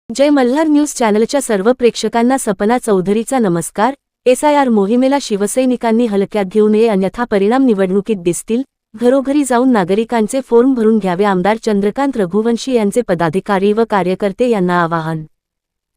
जय Malhar news चॅनलच्या सर्व प्रेक्षकांना सपना चौधरीचा नमस्कार। SIR मोहिमेला शिवसैनिकांनी हलक्यात घेऊ नये, अन्यथा परिणाम निवडणुकीत दिसतील। घरोघरी जाऊन नागरिकांचे फॉर्म भरून घ्यावे, आमदार चंद्रकांत रघुवंशी यांचे पदाधिकारी व कार्यकर्ते यांना आवाहन।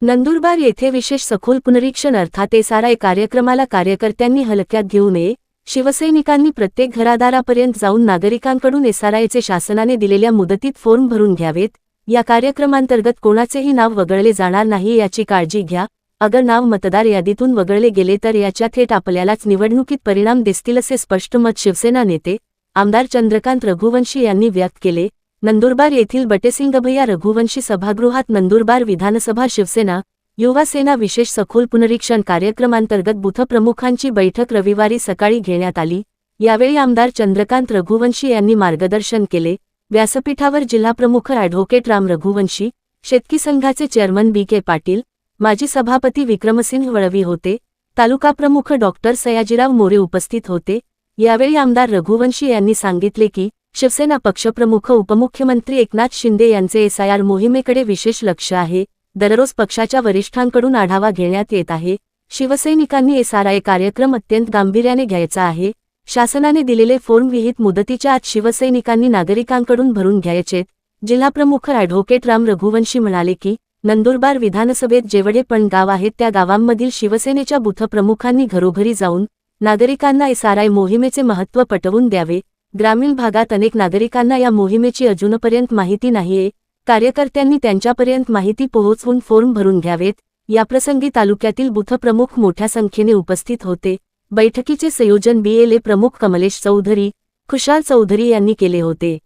नंदुरबार येथे विशेष सखोल पुनरीक्षण अर्थात SRI कार्यक्रमाला कार्यकर्त्यांनी हलक्यात घेऊ नये। शिवसैनिकांनी प्रत्येक घरादारापर्यंत जाऊन नागरिकांकडून SRIचे शासनाने दिलेल्या मुदतीत फॉर्म भरून घ्यावेत। या कार्यक्रमांतर्गत कोणाचेही नाव वगळले जाणार नाही याची काळजी घ्या। अगर नाव मतदार यादीतून वगळले गेले तर याच्या थेट आपल्यालाच निवडणुकीत परिणाम दिसतील, असे स्पष्ट मत शिवसेना नेते आमदार चंद्रकांत रघुवंशी यांनी व्यक्त केले। नंदुरबार येथील बटेसिंगभैया रघुवंशी सभागृहात नंदुरबार विधानसभा शिवसेना युवा सेना विशेष सखोल पुनरीक्षण कार्यक्रमांतर्गत बूथ प्रमुखांची बैठक रविवारी सकाळी घेण्यात आली। यावेळी आमदार चंद्रकांत रघुवंशी यांनी मार्गदर्शन केले। व्यासपीठावर जिल्हाप्रमुख ॲडव्होकेट राम रघुवंशी, शेतकी संघाचे चेअरमन BK पाटील, माजी सभापती विक्रमसिंह वळवी होते। तालुका प्रमुख डॉक्टर सयाजीराव मोरे उपस्थित होते। यावेळी आमदार रघुवंशी यांनी सांगितले की शिवसेना पक्षप्रमुख उपमुख्यमंत्री एकनाथ शिंदे यांचे SIR मोहिमेकडे विशेष लक्ष आहे। दररोज पक्षाच्या वरिष्ठांकडून आढावा घेण्यात येत आहे। शिवसैनिकांनी SRI कार्यक्रम अत्यंत गांभीर्याने घ्यायचा आहे। शासनाने दिलेले फॉर्म विहित मुदतीच्या आत शिवसैनिकांनी नागरिकांकडून भरून घ्यायचेत। जिल्हाप्रमुख ॲडव्होकेट राम रघुवंशी म्हणाले की नंदुरबार विधानसभेत जेवढे पण गाव आहेत त्या गावांमधील शिवसेनेच्या बूथ प्रमुखांनी घरोघरी जाऊन नागरिकांना SRI मोहिमेचे महत्त्व पटवून द्यावे। ग्रामीण भागात अनेक नागरिकांना या मोहिमेची अजूनपर्यंत माहिती नाहीये। कार्यकर्त्यांनी त्यांच्यापर्यंत माहिती पोहोचवून फॉर्म भरून घ्यावेत। याप्रसंगी तालुक्यातील बूथ प्रमुख मोठ्या संख्येने उपस्थित होते। बैठकीचे संयोजन BLA प्रमुख कमलेश चौधरी, खुशाल चौधरी यांनी केले होते।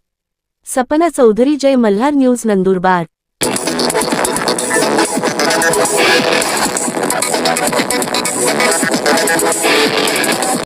सपना चौधरी, जय मल्हार न्यूज, नंदुरबार।